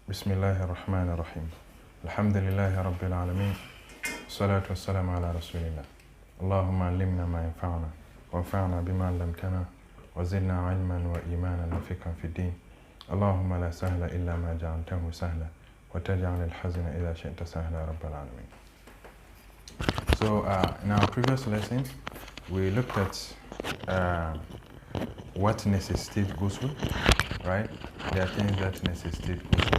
بسم الله الرحمن الرحيم الحمد لله رب العالمين والصلاة والسلام على رسول الله اللهم علمنا ما ينفعنا وانفعنا بما علمتنا وزدنا علما وإيمانا وفقها في الدين اللهم لا سهل إلا ما جعلته سهلا وتجعل الحزن إذا شئت سهلا رب العالمين. So in our previous lesson we looked at what necessitates ghusl, right? There are things that necessitate ghusl,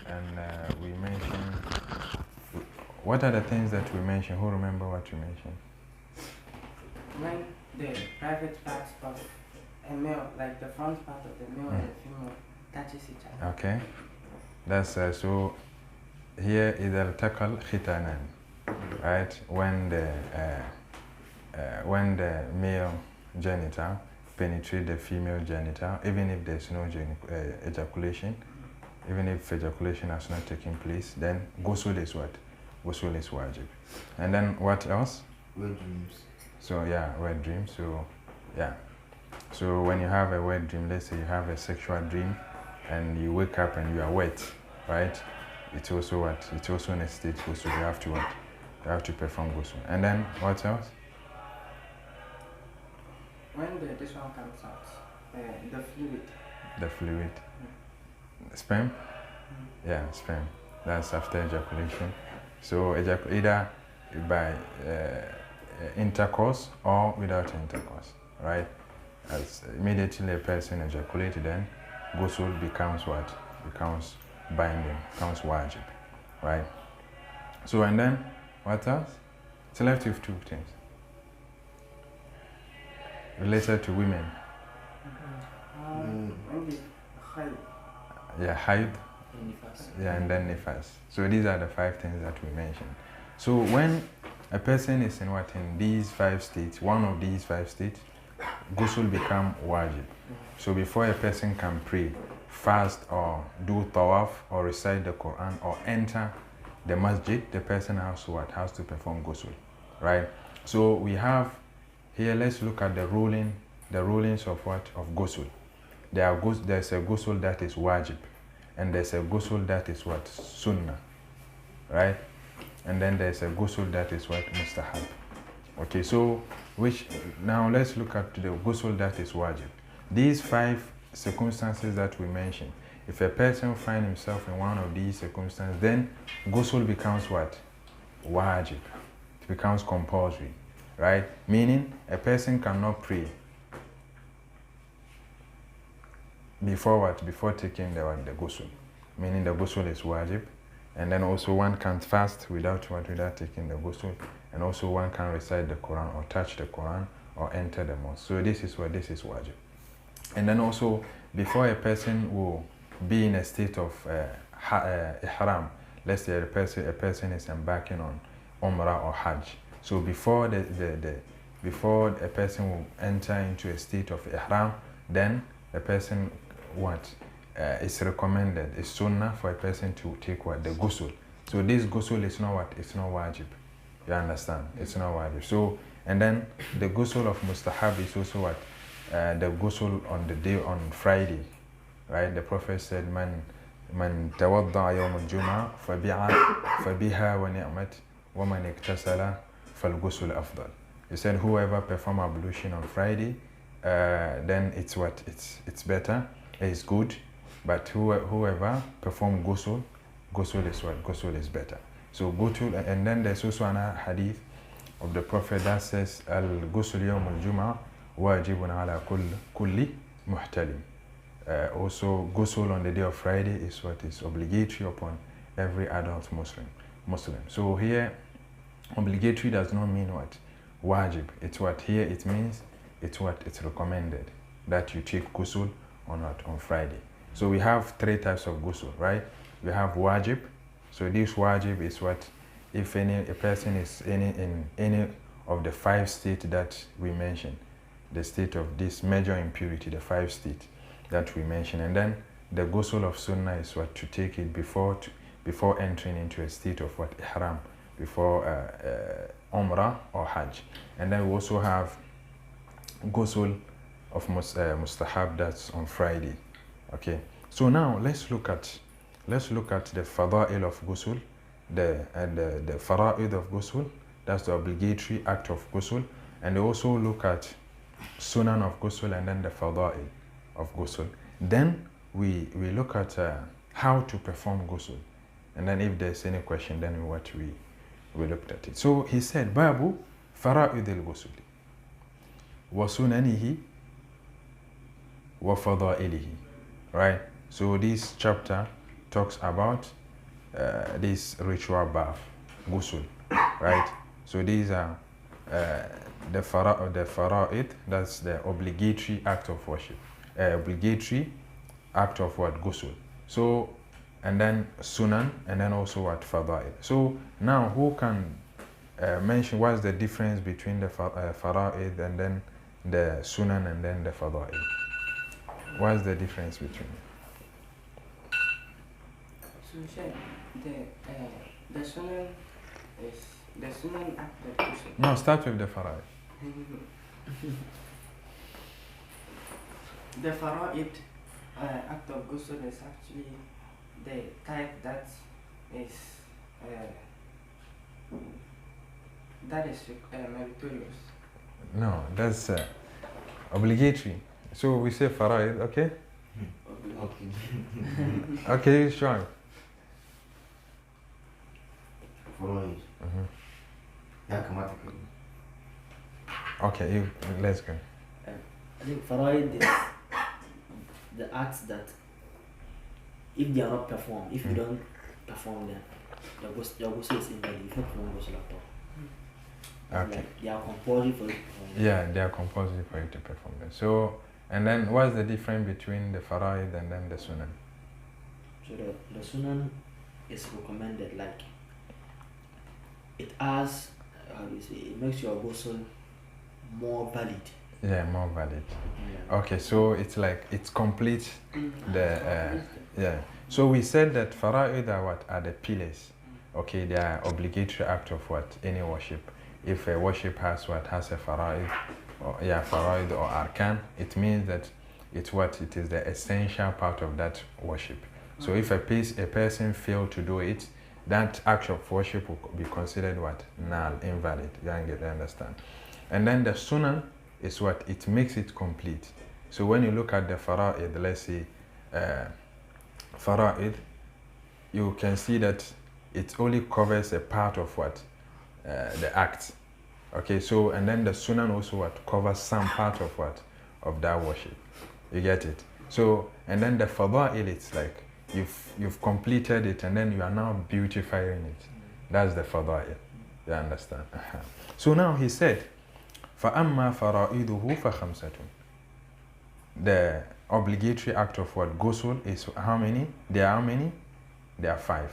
and we mentioned. What are the things that we mentioned? Who remember what we mentioned? When the private parts of a male, like the front part of the male and the female, touches each other. Okay, that's so. Here is al-takal khitanan, right? When the male genital penetrate the female genital, even if there's no ejaculation, even if ejaculation has not taken place, then ghusl is what? Ghusl is wajib. And then what else? Wet dreams. So yeah, wet dream. So yeah. So when you have a wet dream, let's say you have a sexual dream and you wake up and you are wet, right? It's also what? It's also in a state ghusl. You have to what? You have to perform ghusl. And then what else? When this one comes out, the fluid. The fluid. Sperm? Yeah, sperm. That's after ejaculation. So either by intercourse or without intercourse, right? As immediately a person ejaculates, then ghusl becomes what? Becomes binding, becomes wajib, right? So and then what else? It's left with two things related to women. Yeah, haid. Yeah, and then nifas. So these are the five things that we mentioned. So when a person is in what? In these five states, one of these five states, ghusl become wajib. So before a person can pray, fast, or do tawaf, or recite the Quran, or enter the masjid, the person has to what? Has to perform ghusl, right? So we have here, let's look at the rulings of what? Of ghusl. There's a ghusl that is wajib, and there's a ghusl that is what? Sunnah, right? And then there's a ghusl that is what? Mustahab. Okay, so now let's look at the ghusl that is wajib. These five circumstances that we mentioned, if a person finds himself in one of these circumstances, then ghusl becomes what? Wajib. It becomes compulsory, right? Meaning a person cannot pray before what? Before taking the ghusl. Meaning the ghusl is wajib. And then also one can't fast without taking the ghusl. And also one can recite the Quran or touch the Quran or enter the mosque. So this is wajib. And then also before a person will be in a state of ihram, let's say a person is embarking on umrah or hajj. So before before a person will enter into a state of ihram, then a person it's recommended, it's sunnah for a person to take what? The ghusl. So this ghusl is not what? It's not wajib. You understand? It's not wajib. So, and then the ghusl of mustahab is also what? The ghusl on Friday, right? The Prophet said, Man tawadda yawm al-jum'ah fabiha wa ni'mat wa man iktasala fal ghusl afdal. He said, whoever perform ablution on Friday, then it's what? It's better, it's good. But whoever perform ghusl is what? Ghusl is better. So ghusl, and then there's also another hadith of the Prophet that says, Al-ghusl yawm al-jum'ah wajibun ala kulli muhtalim. Also, ghusl on the day of Friday is what is obligatory upon every adult Muslim. So here, obligatory does not mean what? Wajib. It's what? Here it means it's what? It's recommended that you take ghusl on Friday. So we have three types of ghusl, right? We have wajib. So this wajib is what? If a person is in any of the five states that we mentioned, the state of this major impurity, the five states that we mentioned, and then the ghusl of sunnah is what? To take it before entering into a state of what? Ihram, before umrah or hajj. And then we also have ghusl of mustahab, that's on Friday. Okay, so now let's look at let's look at the fada'il of ghusl, the fara'id of ghusl, that's the obligatory act of ghusl, and also look at sunan of ghusl and then the fada'il of ghusl. Then we look at how to perform ghusl, and then if there's any question, then we looked at it. So he said, Babu fara'id al-ghusl wa sunanihi wa fada'ilihi. Right? So this chapter talks about this ritual bath, ghusl, right? So these are the fara'id, that's the obligatory act of worship, obligatory act of what? Ghusl. So, and then sunan, and then also what? Fada'id. So now who can mention what's the difference between the fara'id and then the sunan and then the fada'id? What's the difference between them? So Sheikh, the sunan is the sunan act of ghusl. No, start with the fara'id. The fara'id act of ghusl is actually the type that is meritorious. No, that's obligatory. So we say fara'id, okay? Okay. Okay, sure. Following. Ya kamata ka yi. Okay, let's go. I think faraid is the acts that if they are not performed, if you don't perform them, your ghusl is invalid. You can't perform ghusl at all. Okay. Like they are compulsory for you to perform them. Yeah, they are compulsory for you to perform them. So, and then what's the difference between the fara'id and then the sunan? So the sunan is recommended, like it has, how do you say, it makes your ghusl more valid. Yeah, more valid. Yeah. Okay, so it's like, it's complete the, yeah. So we said that fara'id are what? Are the pillars. Okay, they are obligatory act of what? Any worship. If a worship has what? Has a fara'id, or yeah, fara'id or arkan, it means that it's what? It is the essential part of that worship. So if a person failed to do it, that act of worship will be considered what? Null, invalid. You understand? And then the sunan is what? It makes it complete. So when you look at the fara'id, let's say fara'id, you can see that it only covers a part of what? The act. Okay, so and then the sunan also what? Covers some part of what? Of that worship. You get it? So, and then the fada'il, it's like you've completed it and then you are now beautifying it. That's the fada'il. You understand? So now he said, فَأَمَّا فَرَائِدُهُ فَخَمْسَةٌ. The obligatory act of what? Ghusl is how many? There are how many? There are 5.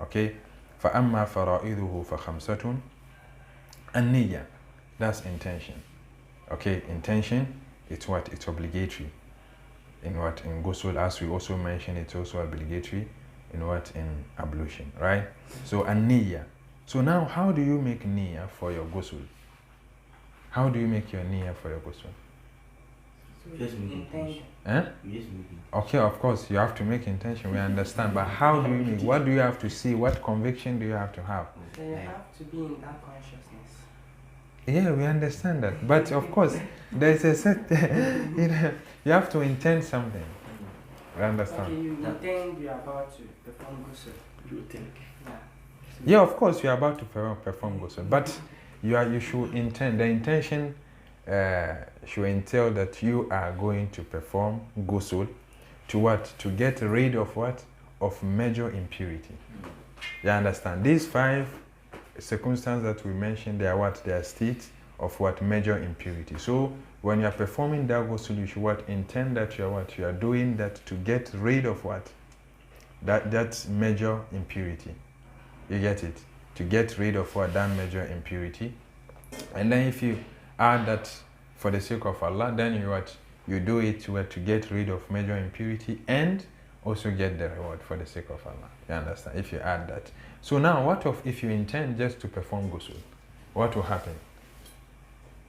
Okay? فَأَمَّا فَرَائِدُهُ فَخَمْسَةٌ. النية, that's intention. Okay, intention, it's what? It's obligatory. In what? In ghusl, as we also mentioned, it's also obligatory. In what? In ablution, right? So niyya. So now, how do you make niyya for your ghusl? How do you make your niyya for your ghusl? So Just make intention. Eh? You just make it. Okay, of course, you have to make intention, we understand. But how do you make? What do you have to see? What conviction do you have to have? So you have to be in that consciousness. Yeah, we understand that. But of course, there's a set, you have to intend something. We understand. Okay, you intend you're about to perform ghusl. You think? Yeah. Yeah, of course, you're about to perform ghusl. But you should intend, the intention should entail that you are going to perform ghusl to what? To get rid of what? Of major impurity. You understand? These 5 circumstances that we mentioned, they are what? They are states of what? Major impurity. So when you are performing that ghusl, you should what? Intend that you are what? You are doing that to get rid of what? That major impurity. You get it? To get rid of what? That major impurity. And then if you add that for the sake of Allah, then you what? You do it to get rid of major impurity and also get the reward for the sake of Allah. You understand? If you add that. So now, what if you intend just to perform ghusl? What will happen?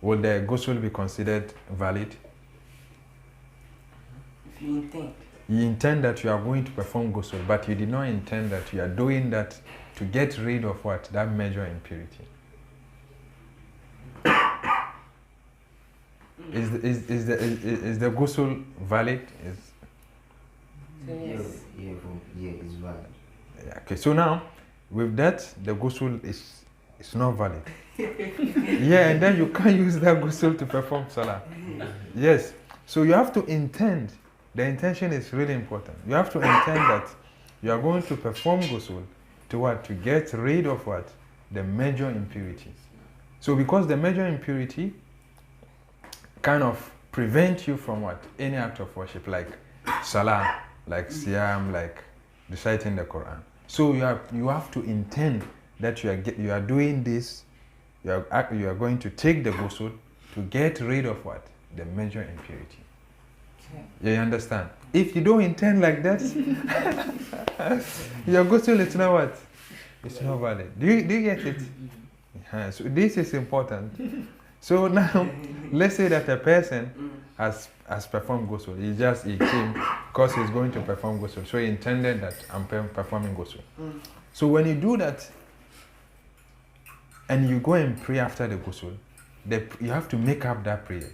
Will the ghusl be considered valid? If you intend. You intend that you are going to perform ghusl, but you did not intend that you are doing that to get rid of what? That major impurity. Is the ghusl valid? Yes. Yeah, it's valid. Yeah, okay, so now with that, the ghusl is not valid. Yeah, and then you can't use that ghusl to perform salah. Yes, so you have to intend. The intention is really important. You have to intend that you are going to perform ghusl to what? To get rid of what? The major impurity. So because the major impurity kind of prevent you from what? Any act of worship, like salah, like siyam, like reciting the Quran. So you have to intend that you are doing this. You are going to take the ghusl to get rid of what? The major impurity. You understand? If you don't intend like that, your ghusl is not what? It's not valid. Do you get it? So this is important. So now, let's say that a person has performed ghusl. He came because he's going to perform ghusl. So he intended that I'm performing ghusl. So when you do that, and you go and pray after the ghusl, you have to make up that prayer.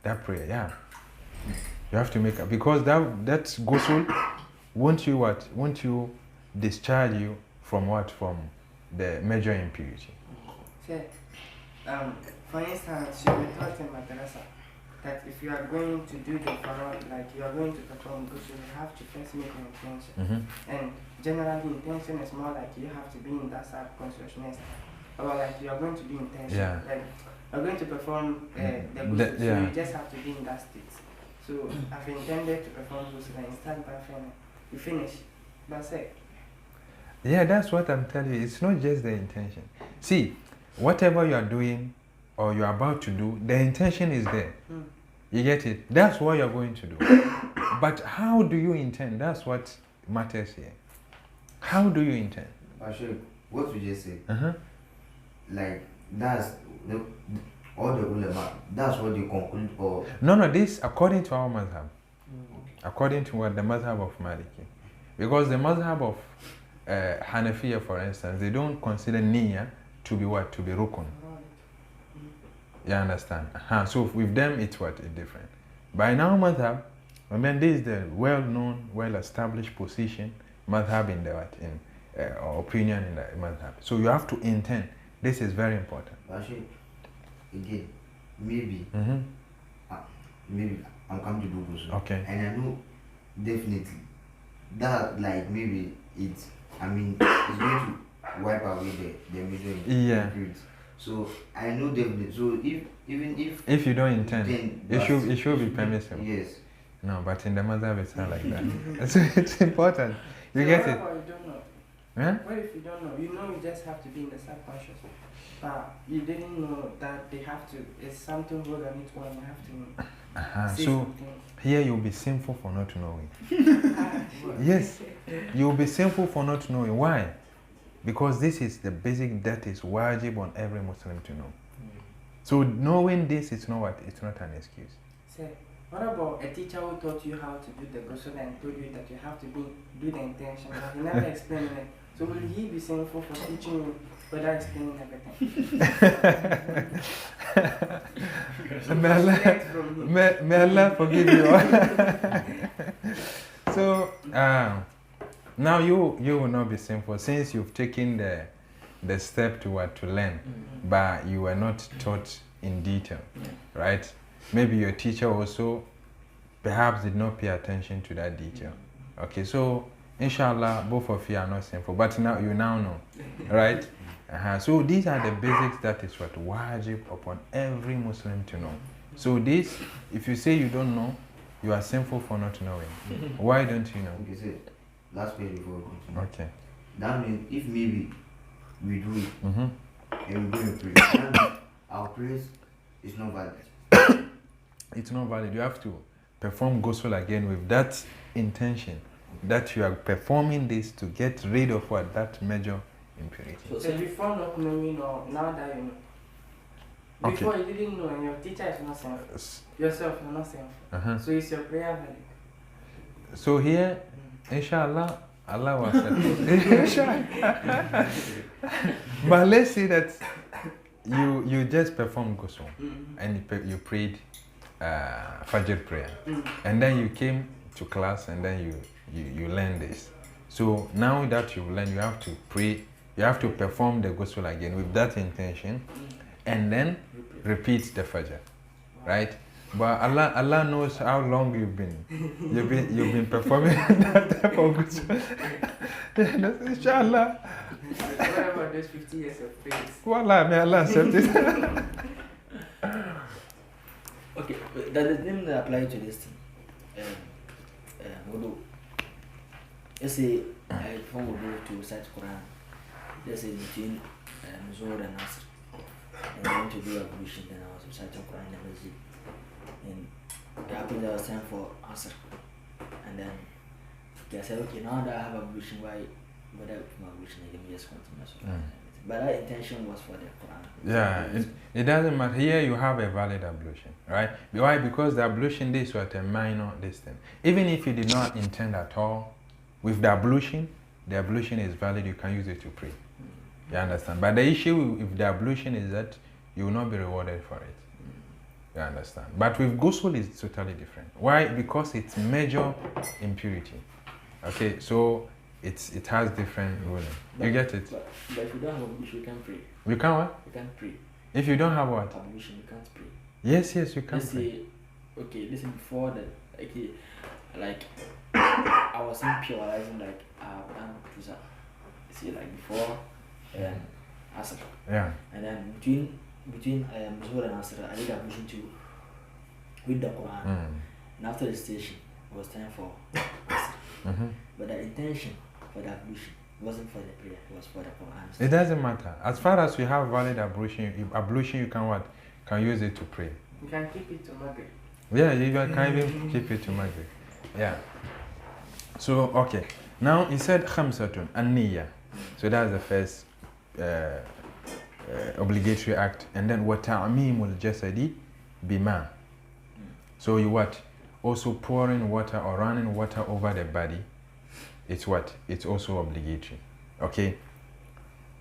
That prayer, yeah. You have to make up, because that ghusl won't you discharge you from what? From the major impurity. So, for instance, you were taught in madrasa that if you are going to do the farad, like you are going to perform ghusl, you have to first make an intention. And generally, intention is more like you have to be in that subconsciousness, or like you are going to do intention. Yeah. Like you are going to perform the ghusl, so you just have to be in that state. So I've intended to perform ghusl and start by final. You finish. That's it. Yeah, that's what I'm telling you. It's not just the intention. See, whatever you are doing or you are about to do, the intention is there. You get it? That's what you're going to do. But how do you intend? That's what matters here. How do you intend? Actually, what you just said, like that's all the ulama, that's what you conclude, or No, this according to our mazhab. According to what the mazhab of Maliki. Because the mazhab of Hanafiya, for instance, they don't consider niyya to be what? To be rukun. You understand? So with them, it's what? It's different. By now, madhab, I mean, this is the well-known, well-established position, madhab in the what? Or opinion in the madhab. So you have to intend. This is very important. actually, again, maybe I'm coming to do ghusl. Okay. And I know definitely that, like, maybe it's going to wipe away the major impurities. So I know definitely. So if you don't intend, it should be permissible. Yes. No, but in the mazhab it's not like that. So it's important. You So get it? What if you don't know? Huh? What if you don't know? You know you just have to be in the subconscious. But you didn't know that they have to. It's something good on each one. You have to. So here you'll be sinful for not knowing. Yes, you'll be sinful for not knowing. Why? Because this is the basic that is wajib on every Muslim to know. So knowing this is not what? It's not an excuse. Say, what about a teacher who taught you how to do the ghusl and told you that you have to do the intention, but he never explained it? So will he be sinful for teaching you without explaining everything? May Allah forgive you. So now you will not be sinful since you've taken the step to learn, but you were not taught in detail, right? Maybe your teacher also perhaps did not pay attention to that detail. Okay, so inshallah both of you are not sinful, but now you know, right? So these are the basics that is what wajib upon every Muslim to know. So this, if you say you don't know, you are sinful for not knowing. Why don't you know? Okay, so last page before we continue. Okay. That means if maybe we do it and we go and pray, that means our praise is not valid. It's not valid. You have to perform ghusl again with that intention that you are performing this to get rid of what? That major impurity. So before not knowing or now that you know. Before you didn't know and your teacher is not sinful. Yourself, you're not sinful. So is your prayer valid? So here, inshallah, Allah will accept it. But let's say that you just performed ghusl and you prayed Fajr prayer, and then you came to class and then you learned this. So now that you've learned, you have to pray, you have to perform the ghusl again with that intention, and then repeat the Fajr, right? But Allah knows how long you've been performing that type of ghusl. Inshallah. What about those 50 years of praise? Wallah, may Allah accept it. Okay, does the name apply to this thing? Wudu. Let's say I perform wudu to recite Quran. Let's say between Zuhr and Asr. And I went to do ablution, then I was reciting Quran in the masjid. And it happened that I was time for Asr. And then I said, okay, now that I have ablution, why would I put my ablution again? Just continue. But that intention was for the Quran. Yeah, it doesn't matter. Here you have a valid ablution, right? Why? Because the ablution is what a minor distance. Even if you did not intend at all, with the ablution is valid, you can use it to pray. You understand? But the issue with the ablution is that you will not be rewarded for it. You understand? But with ghusl, it's totally different. Why? Because it's major impurity. Okay, so it has different ruling. You get it? But if you don't have ablution, you can't pray. You can what? You can't pray. If you don't have what? Ablution, you can't pray. Yes, you can Let's pray. say, okay, listen, before that, okay, like, I was imperializing, like, I've done Tuza. See, like, before Asr. Yeah. And then between Zuhr and Asr, I did ablution to read the Quran. And after the station, it was time for Asr. But the intention for the ablution wasn't for the prayer, it was for the Quran. It doesn't matter. As far as you have valid ablution, you can what? Can use it to pray. You can keep it to Maghrib. Yeah, you can even keep it to Maghrib. Yeah. So, okay. Now, he said khamsatun, an-niyya. So that's the first obligatory act. And then, وَتَعْمِيمُ الْجَسَدِ بِمَا. So you what? Also pouring water or running water over the body. It's what? It's also obligatory. Okay?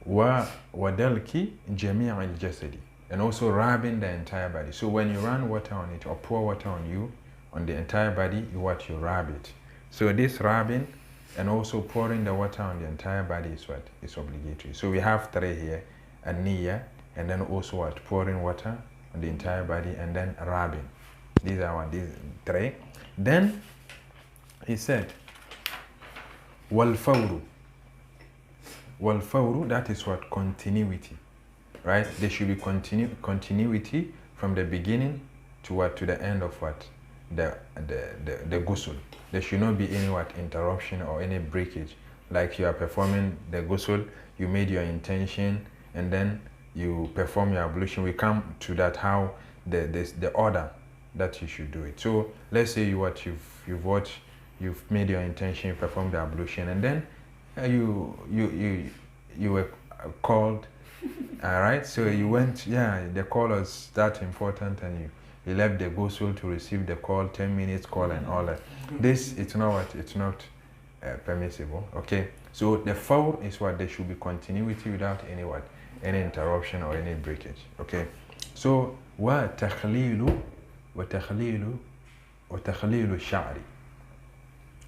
وَدَلْكِ جَمِيعِ الْجَسَدِ. And also rubbing the entire body. So when you run water on it or pour water on you, on the entire body, you rub it. So this rubbing and also pouring the water on the entire body is what? Is obligatory. So we have three here, a niyya, and then also what? Pouring water on the entire body and then rubbing. These are these three. Then he said, wal-fawru. Wal-fawru, that is what? Continuity. Right? There should be continuity from the beginning to what? To the end of what? The ghusl. There should not be any what? Interruption or any breakage. Like you are performing the ghusl, you made your intention, and then you perform your ablution. We come to that how the order that you should do it. So let's say you've made your intention, you performed the ablution, and then you were called. All right, so you went, the call was that important, and you left the ghusl to receive the call, 10 minutes call and all that. This, it's not what? It's not permissible, okay? So the foul is what? There should be continuity without any interruption or any breakage, okay? So, وَتَخْلِيلُ الشَّعْرِ.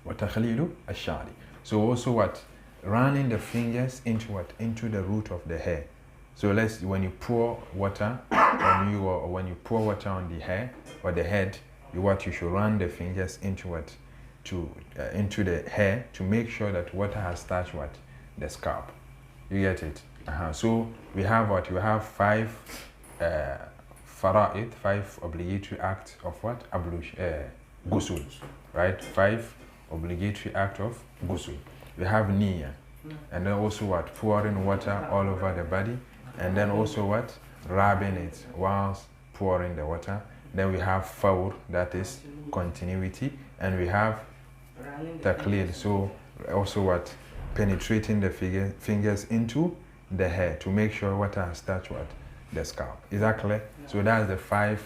وَتَخْلِيلُ الشَّعْرِ. So also what? Running the fingers into what? Into the root of the hair. So when you pour water on you, or when you pour water on the hair or the head, you should run the fingers into what? Into the hair to make sure that water has touched what? The scalp. You get it? So we have what? We have 5 fara'id, 5 obligatory acts of what? Ablution, ghusl, right? 5 obligatory acts of ghusl. We have niyya, and then also what? Pouring water all over the body, and then also what? Rubbing it whilst pouring the water. Then we have fawr, that is continuity, and we have taqlid, so also what? Penetrating the fingers into the hair to make sure water has touched what? The scalp. Is that clear? Yeah. So that's the 5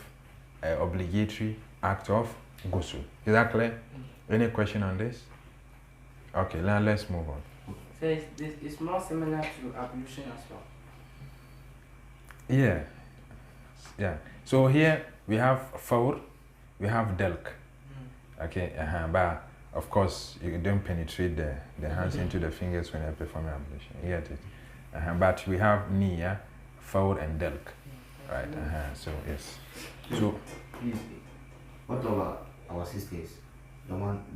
obligatory acts of ghusl. Is that clear? Any question on this? Okay, now let's move on. So it's more similar to ablution as well. Yeah. Yeah. So here we have fawr, we have delk. Okay, but of course you don't penetrate the hands into the fingers when you perform ablution. You get it? But we have niyya, fawr and delk. Right, so yes. So Please, what about our sisters?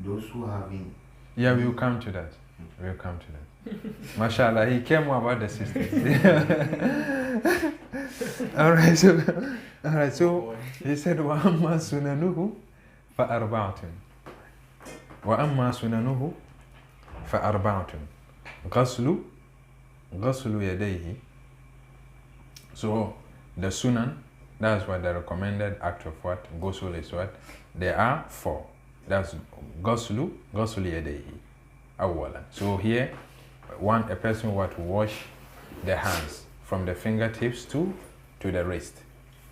Those who having. yeah, we will come to that. We will come to that. Mashallah, he came more about the sisters. Alright, so he said, وَأَمَّا سُنَنُهُ فَأَرْبَعَةٌ وَأَمَّا سُنَنُهُ فَأَرْبَعَةٌ غَسْلُ يَدَيْهِ. So the sunan, that's what the recommended act of what? Ghusl is what? There are 4. That's ghusl yadayhi. Awwalan. So here, a person what wash the hands from the fingertips to the wrist.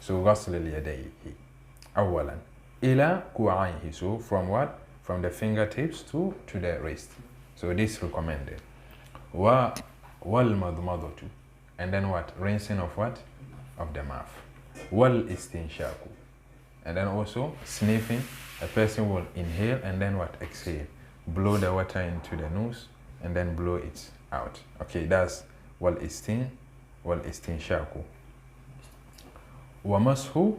So ghusl yadayhi. Awwalan. Ila ku'ayhi. So from what? From the fingertips to the wrist. So this recommended. Wal madmadatu. And then what? Rinsing of what? Of the mouth. Wal istinshaku. And then also sniffing. A person will inhale and then what? Exhale. Blow the water into the nose and then blow it out. Okay, that's wal istinshaku. Wamashu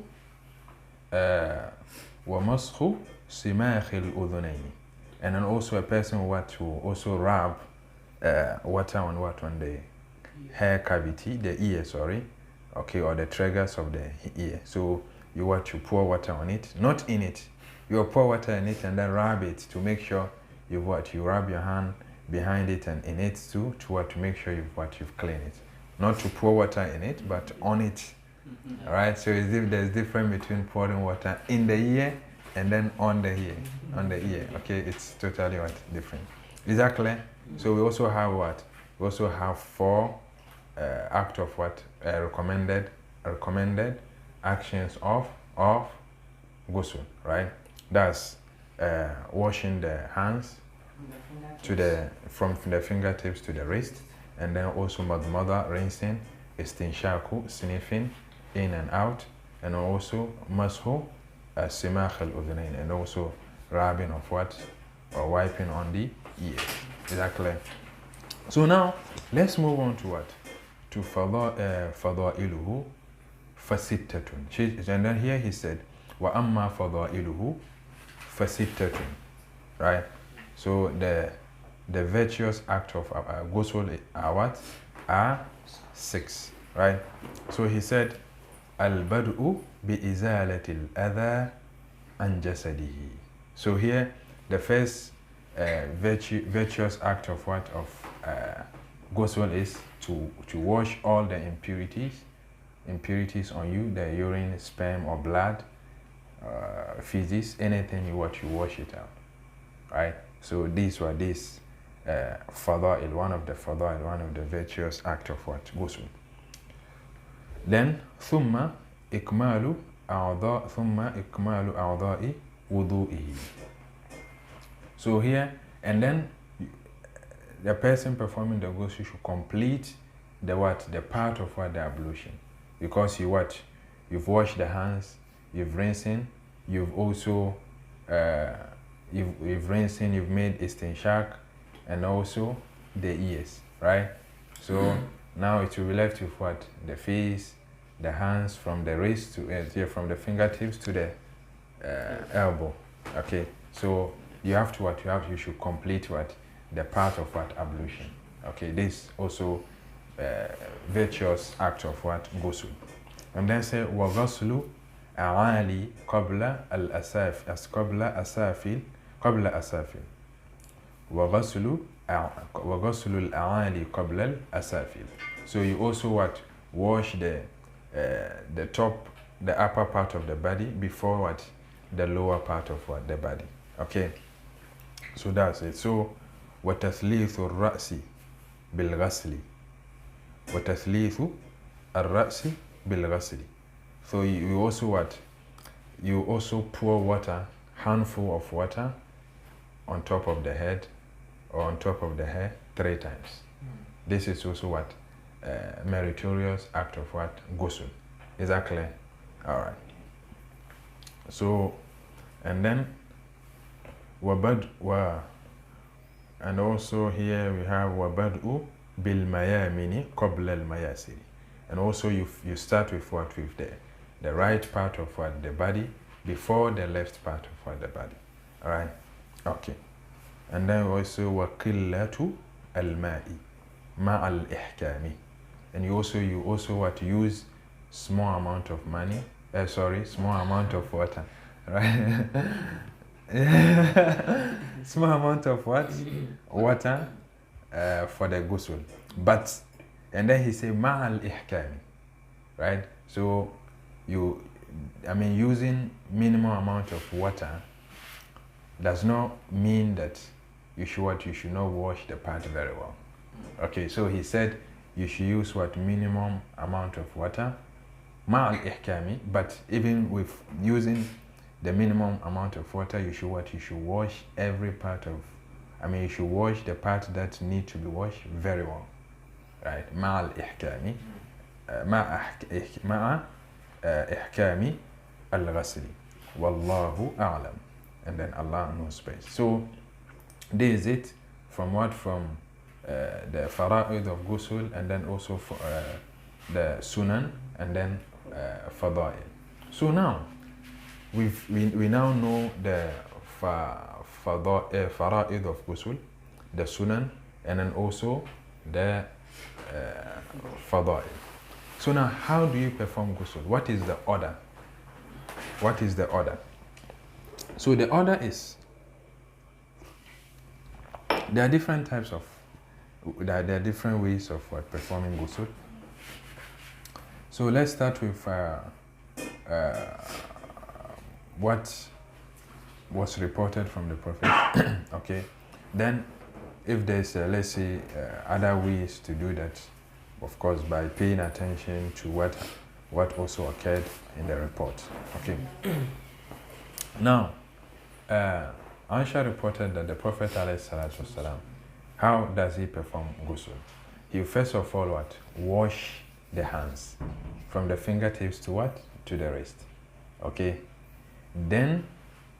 simakhil udhunaini. And then also a person what to also rub water on what? On the hair cavity, the ear, sorry. Okay, or the triggers of the ear. So you want to pour water on it, not in it. You pour water in it and then rub it to make sure you rub your hand behind it and in it too to make sure you've cleaned it. Not to pour water in it, but on it. Alright, so there's difference between pouring water in the ear and then on the ear. Okay, it's totally different. Is that clear? So we also have what? We also have 4 act of what? Recommended actions of ghusl, right? That's washing the hands from the fingertips to the wrist, and then also madmada, rinsing, istinshaku, sniffing in and out, and also mashu simakh al-udhunayn, and also rubbing of what? Or wiping on the ear. Is that clear? So now let's move on to what? To fadailuhu fasittatun. And then here he said, wa amma fadailuhu fasittatun. Right? So the virtuous act of ghusl are what? Are 6. Right? So he said, al-bad'u bi izalati al-adha an jasadihi. So here the first virtuous act of what? Of ghusl is to wash all the impurities on you, the urine, sperm or blood, feces, anything you wash it out. Right? So these were fadail, one of the virtuous act of what? Ghusl. Then ثم إكمال أعضاء وضوئه. So here, and then the person performing the ghusl should complete the part of what? The ablution. Because you've washed the hands, you've rinsing, you've also you've rinsing, you've made istinshak, and also the ears, right? So now it will be left with what? The face, the hands, from the wrist to from the fingertips to the elbow. Okay, so you should complete the part of what? Ablution. Okay, this also virtuous act of what? Ghusl. And then say وغسل أعالي قبل أسافل وغسل الأعالي قبل الأسافل. So you also wash the top, the upper part of the body before the lower part of the body. Okay, so that's it. So وتثليث الرأس بالغسل وتثليث الرأس بالغسل. So you also pour water, handful of water on top of the head or on top of the hair 3 times. This is also what? Meritorious act of what? Ghusl. Is that clear? All right. So, and then and also here we have wabad'u bil mayamini qabla al mayasiri. And also you start with what? With the right part of what? The body before the left part of what? The body. All right. Okay. And then also waqillatu al ma'i ma al ihkami. And you also what? Use small amount of money. Small amount of water. Right? Small amount of what? Water for the ghusl. But, and then he said, ma'al ihkami. Right? So, using minimum amount of water does not mean that you should not wash the part very well. Okay, so he said you should use what? Minimum amount of water. Ma'al ihkami, but even with using the minimum amount of water, you should wash every part of, you should wash the part that need to be washed very well. Right? Ma'al ihkami. Ma'a ihkami al-ghasli. Wallahu a'lam. And then Allah knows best. So, this is it from what? From the fara'id of ghusl, and then also for, the sunan, and then fada'il. So now, we now know the fara'id of ghusl, the sunan, and then also the fada'il. So now, how do you perform ghusl? What is the order? What is the order? So the order is, there are different types of, there are different ways of performing ghusl. So let's start with what was reported from the Prophet. Okay, then if there's let's say other ways to do that, of course by paying attention to what also occurred in the report. Okay. Now, Aisha reported that the Prophet ﷺ, how does he perform ghusl? He first of all what? Wash the hands from the fingertips to what? To the wrist. Okay. Then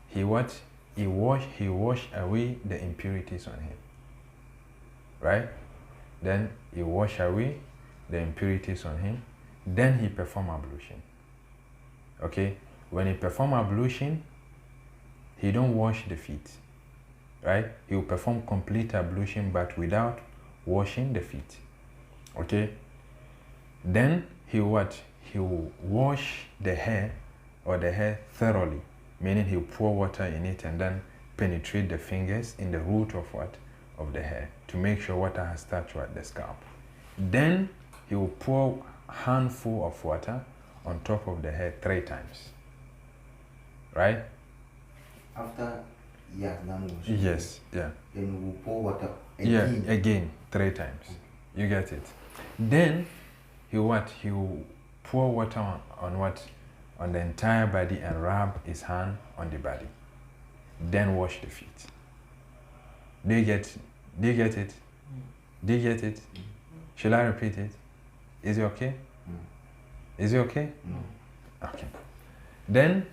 he what? He wash away the impurities on him. Right? Then he wash away the impurities on him. Then he perform ablution. Okay? When he perform ablution, he don't wash the feet. Right? He will perform complete ablution but without washing the feet. Okay? Then he what? He will wash the hair or the hair thoroughly, meaning he will pour water in it and then penetrate the fingers in the root of what? Of the hair to make sure water has touched the scalp. Then he will pour a handful of water on top of the hair 3 times. Right? After he has done washing. Yes, yeah. Then we'll pour water again. Yeah, again 3 times. You get it? Then he what? He will pour water on what? On the entire body and rub his hand on the body. Then wash the feet. Do you get it? Do you get it? Shall I repeat it? Is it okay? Is it okay? Okay. Then,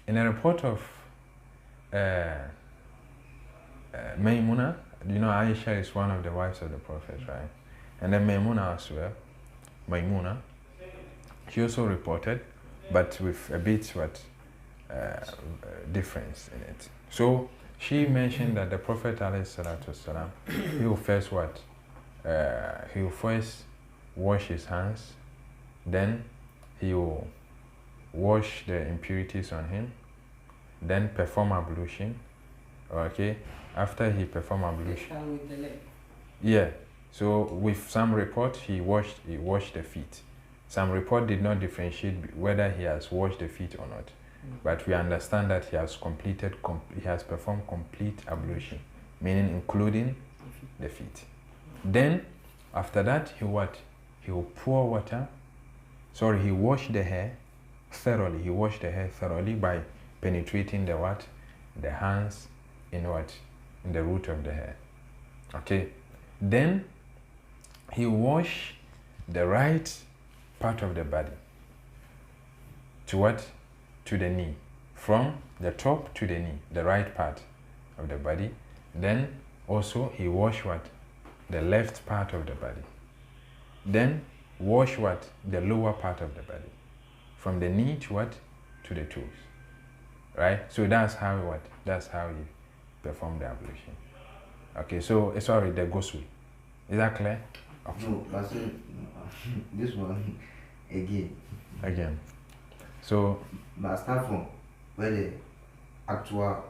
in a report of Maymuna, you know Aisha is one of the wives of the Prophet, right? And then Maymuna as well, Maymuna, she also reported, but with a bit difference in it. So she mentioned that the Prophet ﷺ, he will first what? He will first wash his hands, then he will wash the impurities on him, then perform ablution. Okay, after he performed ablution, With the leg. yeah. So with some report, he washed the feet. Some report did not differentiate whether he has washed the feet or not, but we understand that he has performed complete ablution, meaning including the feet. Then after that, he will pour water. Sorry, he washed the hair thoroughly. He washed the hair thoroughly by penetrating the hands in what? In the root of the hair. Okay. Then he wash the right part of the body to what? To the knee. From the top to the knee, the right part of the body. Then also he wash what? The left part of the body. Then wash what? The lower part of the body. From the knee to what? To the toes. Right? So that's how what? That's how you perform the ablution. Okay, so sorry, the ghusl. Is that clear? Okay. No, but this one again. So but start from where the actual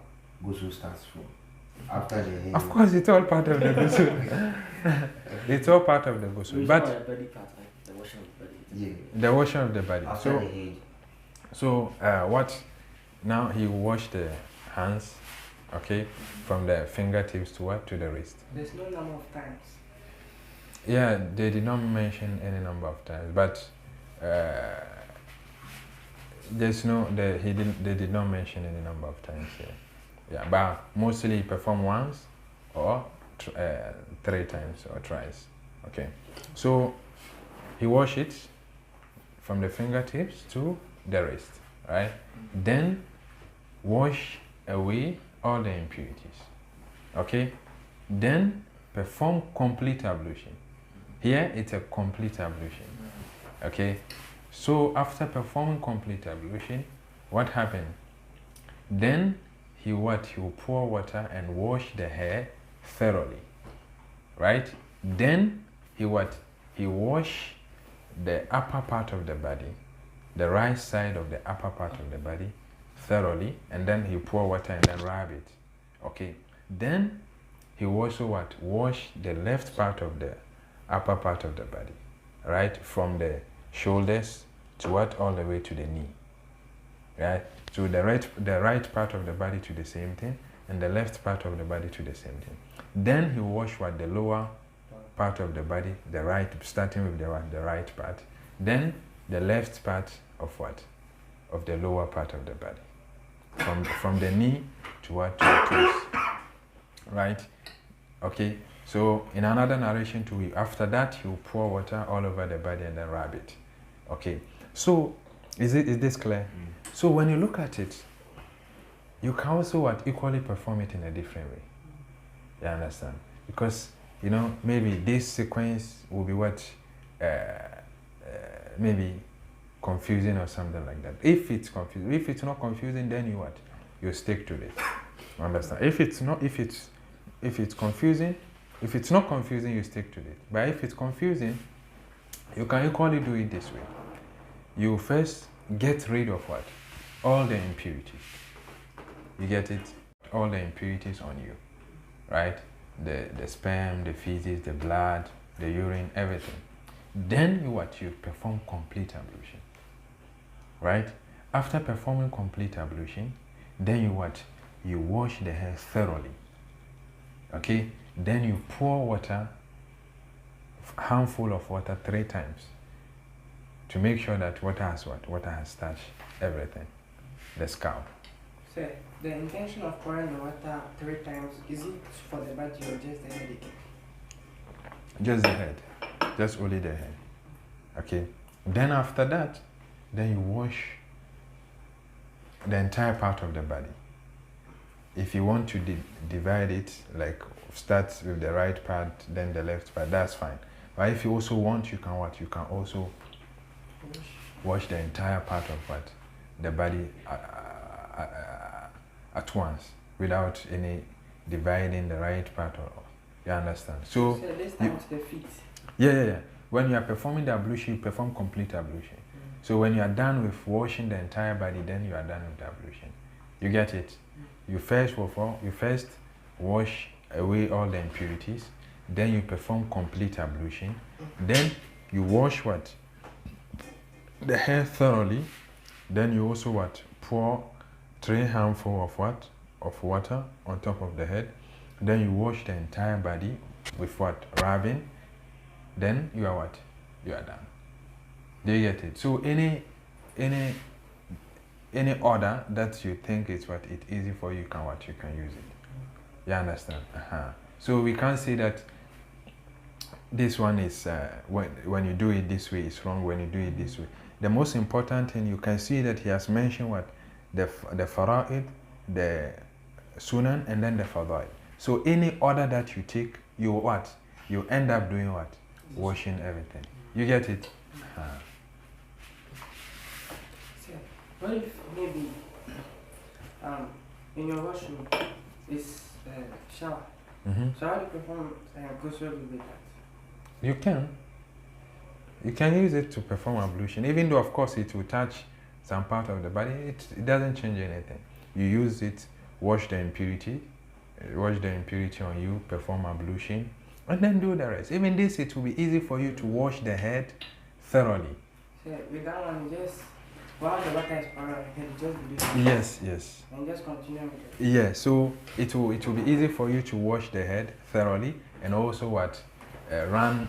ghusl starts from. After the hair. of course, it's all part of the ghusl. It's all part of the ghusl. But the body part, like the washing of the body. Yeah. the washing of the body. After So the head. So what? Now he washed the hands, okay, from the fingertips to what? To the wrist. There's no number of times. Yeah, they did not mention any number of times, but there's no. They did not mention any number of times here. Yeah, but mostly he performed once or 3 times or thrice. Okay, so he washed it from the fingertips to the wrist, right? Then wash away all the impurities. Okay? Then perform complete ablution. Here it's a complete ablution. Okay? So after performing complete ablution, what happened? Then he will pour water and wash the hair thoroughly. Right? Then he wash the upper part of the body, the right side of the upper part of the body thoroughly, and then he pour water and then rub it. Okay. Then he also wash the left part of the upper part of the body, right, from the shoulders to all the way to the knee, right? So the right part of the body to the same thing, and the left part of the body to the same thing. Then he wash the lower part of the body, the right, starting with the right part, then the left part of what? Of the lower part of the body, from the knee to what? To the toes, right? Okay. So in another narration too, after that you pour water all over the body and then rub it. Okay. So is this clear? So when you look at it, you can also equally perform it in a different way. You understand? Because maybe this sequence will be maybe confusing or something like that. If it's confusing, if it's not confusing, then you stick to it. Understand? If it's confusing, if it's not confusing, you stick to it. But if it's confusing, you can equally do it this way. You first get rid of all the impurities. You get it? All the impurities on you, right? The sperm, the feces, the blood, the urine, everything. Then you perform complete ablution, right? After performing complete ablution, then you wash the hair thoroughly. Okay? Then you pour water, handful of water 3 times to make sure that water has touched everything, the scalp. So the intention of pouring the water 3 times, is it for the body or just the head? Just the head. Just only the head. Okay? Then after that, then you wash the entire part of the body. If you want to divide it, like start with the right part, then the left part, that's fine. But if you also want, you can also wash the entire part of the body at once, without any dividing the right part. You understand? So this time it's the feet. Yeah. When you are performing the ablution, you perform complete ablution. So when you are done with washing the entire body, then you are done with the ablution. You get it? You first wash away all the impurities, then you perform complete ablution, then you wash the hair thoroughly, then you also pour 3 handfuls of water on top of the head, then you wash the entire body with rubbing, then you are done. Do you get it? So any order that you think is it's easy for you, you can use it. You understand? So we can't say that this one is when you do it this way it's wrong. When you do it this way, the most important thing you can see that he has mentioned what the fara'id, the sunan, and then the fadail. So any order that you take, you what? You end up doing what? Washing everything. You get it? So, what if maybe in your washroom is shower? So how do you perform ghusl with that? You can. You can use it to perform ablution, even though of course it will touch some part of the body. It doesn't change anything. You use it, wash the impurity on you, perform ablution, and then do the rest. Even this, it will be easy for you to wash the head thoroughly. So with that one, just while the water is pouring on your head, just do it. Yes. And just continue with it. Yeah, so it will be easy for you to wash the head thoroughly, and also what? Run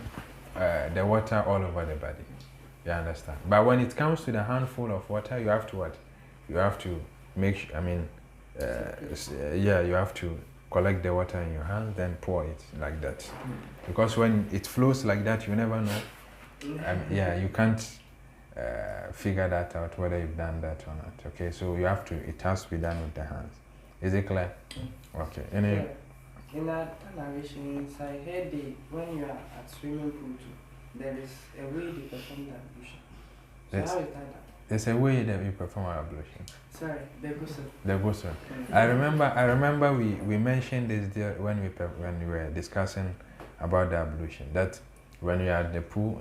the water all over the body. You understand? But when it comes to the handful of water, you have to what? You have to make sure, you have to collect the water in your hand, then pour it like that. Because when it flows like that, you never know. You can't figure that out whether you've done that or not. Okay, so it has to be done with the hands. Is it clear? Okay. In that narrations, I heard when you are at swimming pool too, there is a way they perform the ablution. So how is that? There's a way that we perform our ablution. Sorry, the ghusl. The ghusl. I remember we mentioned this there when we were discussing about the ablution. That when you are at the pool,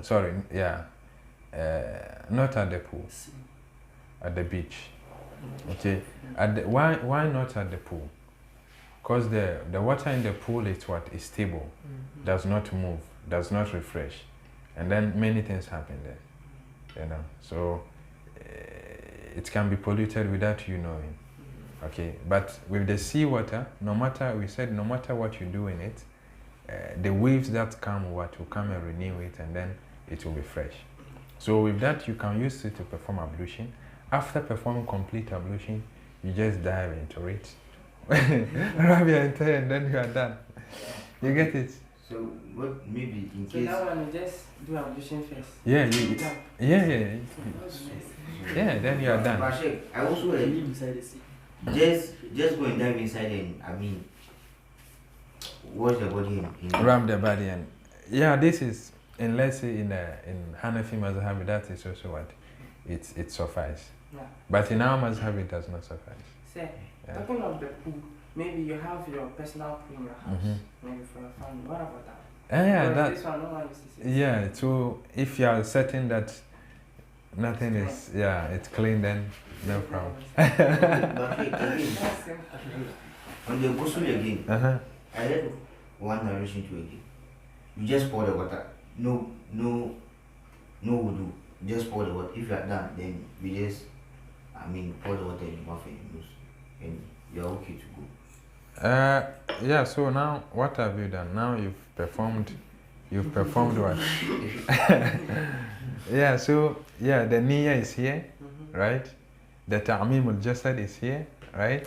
not at the pool, at the beach. Okay. Why not at the pool? Because the water in the pool is stable, does not move, does not refresh, and then many things happen there, you know. So it can be polluted without you knowing. Okay, but with the seawater, no matter what you do in it, the waves that come will come and renew it, and then it will be fresh. So with that, you can use it to perform ablution. After performing complete ablution, you just dive into it. Rub your entire and then you are done. You get it? So what maybe in case? So that one you just do ablution first. Yeah. Then you are done. But Sheikh, I also inside the sea. Just go and dive inside and wash the body in Rub the body and this is let's say in Hanafi Mazhab that is also what it suffices. Yeah. But in our Mazhab it does not suffice. Say, talking of the pool, maybe you have your personal pool in your house, maybe for your family. What about that? This one, no one used to say. So if you are certain that nothing is it's clean, then no problem. But on the ghusl again, I read one narration to again. You just pour the water. No wudu. Just pour the water. If you are done, then you just pour the water in your mouth and your nose, and you're okay to go. So now what have you done? Now you've performed what? The niyya is here, right? The ta'mim al-jasad is here, right?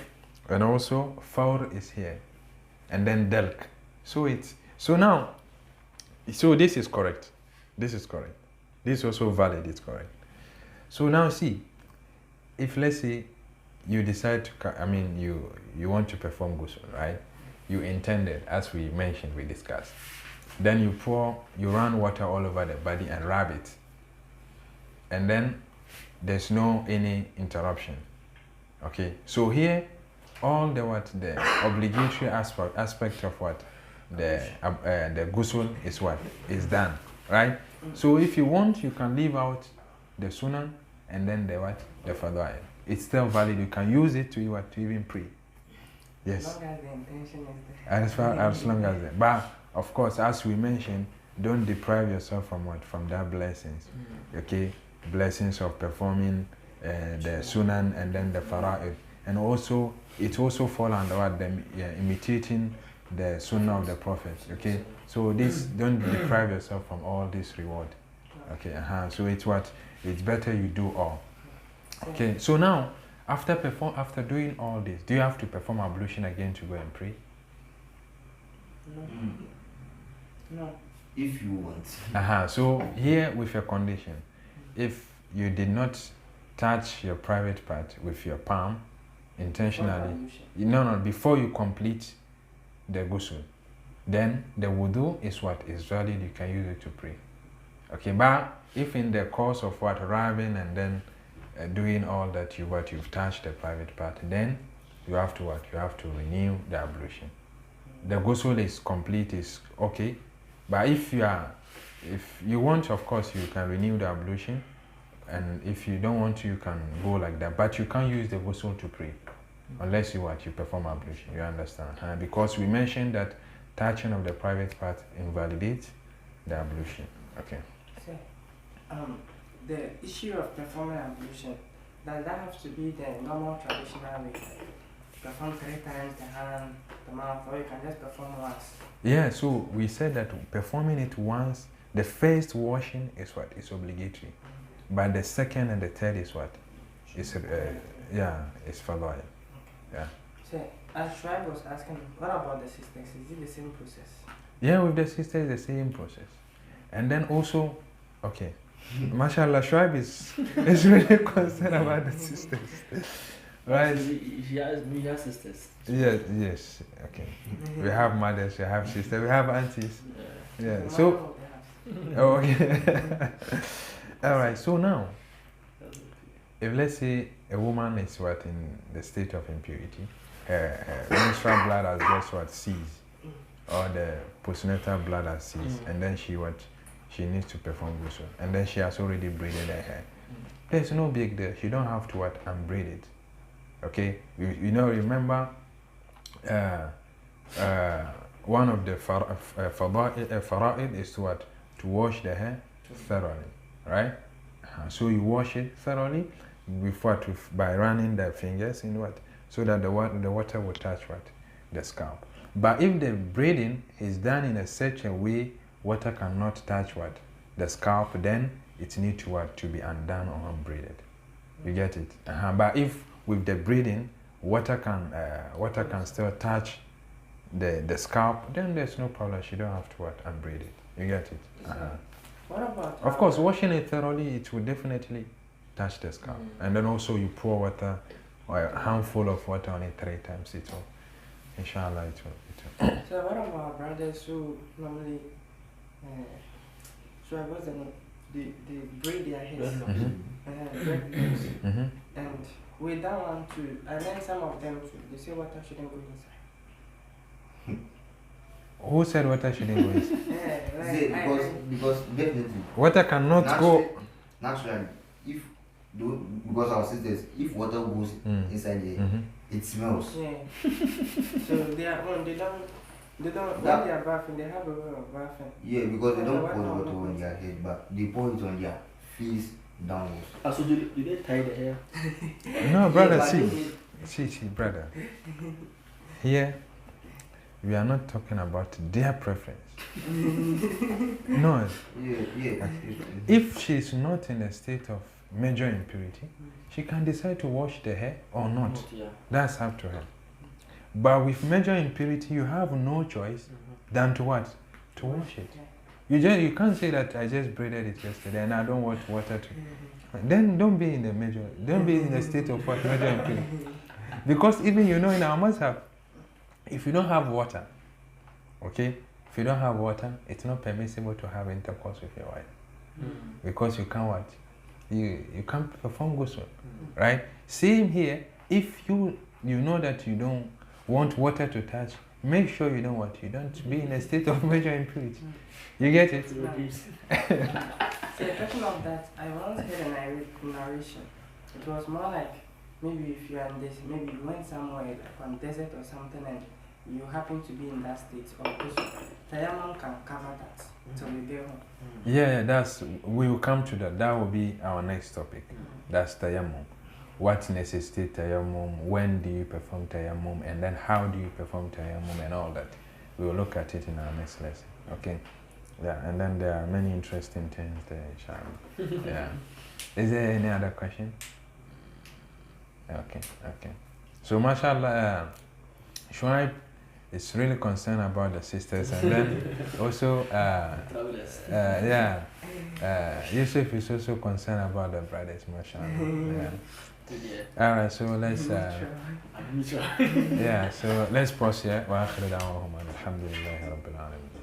And also fawr is here, and then dalk. So this is correct. This is correct. This is also valid. It's correct. So now see, if let's say you decide to, you want to perform ghusl, right? You intended, as we mentioned, we discussed. Then you run water all over the body and rub it. And then there's no any interruption. Okay, so here, all the obligatory aspect of the ghusl is done, right? So if you want, you can leave out the sunan and then the fadail. It's still valid. You can use it to even pray. Yes. As long as the intention is there. As long as that. But of course, as we mentioned, don't deprive yourself from that blessings. Okay, blessings of performing the sunan and then the fara'id, and also it also fall under imitating the sunnah of the Prophet. Okay, so don't deprive yourself from all this reward. Okay, so it's better you do all. Okay, so now after doing all this, do you have to perform ablution again to go and pray? No. If you want. So here with your condition, if you did not touch your private part with your palm intentionally, before you complete the ghusl, then the wudu is what is valid. You can use it to pray. Okay, but if in the course of rubbing and then doing all that you've touched the private part, then you have to You have to renew the ablution. The ghusl is complete, is okay, but if you want, of course, you can renew the ablution, and if you don't want to, you can go like that. But you can't use the ghusl to pray, unless you perform ablution. You understand? Because we mentioned that touching of the private part invalidates the ablution. Okay. So, the issue of performing ablution, does that have to be the normal traditional way? Perform 3 times the hand, the mouth, or you can just perform once? Yeah, so we said that performing it once, the first washing is obligatory. But the second and the third is it's fadha'il. Yeah. So, as Shuaib was asking, what about the sisters? Is it the same process? Yeah, with the sisters, the same process. And then also, okay, mashallah, Shuaib is really concerned about the sisters. Right? She has sisters. Yes, okay. We have mothers, we have sisters, we have aunties. Yeah, so, okay. All right, so now, if let's say a woman is in the state of impurity, her menstrual blood has just ceased, or the postnatal blood has ceased, and then she needs to perform ghusl, and then she has already braided her hair. There's no big deal. She don't have to unbraid it. Okay, remember one of the fara'id is to wash the hair thoroughly, right? So you wash it thoroughly by running the fingers in so that the water will touch the scalp. But if the braiding is done in such a way water cannot touch the scalp, then it needs to be undone or unbraided. You get it? But if with the braiding water can still touch the scalp, then there's no problem. She don't have to unbraid it. You get it? What about? Of course, washing it thoroughly, it will definitely touch the scalp. And then also you pour water, or a handful of water on it 3 times. It will, inshallah, it will. So what about brothers who normally, they braid their hair, and with that one too, and then some of them too, they say water shouldn't go inside. Who said water shouldn't go inside? Yeah, because definitely water cannot go. Naturally, because our sisters, if water goes inside there, it smells. Yeah. So they don't when they are bathing, they have a way of bathing. Yeah, because they don't pour the water on their head, but they pour it on their face downwards. So do they tie the hair? No, brother, see, brother. Here, we are not talking about their preference. No. Yeah. If she is not in a state of major impurity, she can decide to wash the hair or not. That's up to her. But with major impurity, you have no choice than to what? To wash it. You can't say that I just braided it yesterday and I don't want water to. Then don't be in a state of major impurity. Because even in our mazhab, if you don't have water, okay, if you don't have water, it's not permissible to have intercourse with your wife. Because you can't what? You can't perform ghusl, right? Same here, if you know that you don't want water to touch, make sure you don't be in a state of major impurity. You get it? So talking of that, I once heard a narration. It was more like maybe if you are in this, maybe you went somewhere like on desert or something and you happen to be in that state of ghusl, tayammum can cover that until you get home. Yeah, we will come to that. That will be our next topic. That's tayammum. What necessitates tayammum, when do you perform tayammum, and then how do you perform tayammum and all that. We will look at it in our next lesson. Okay? Yeah, and then there are many interesting things there, inshallah. Yeah. Is there any other question? Okay. So mashallah, Shuaib is really concerned about the sisters, and then also Yusuf is also concerned about the brothers, mashallah. All right, so let's yeah, so let's pause here. Wa akhiru da'wahum alhamdulillahi rabbil alamin.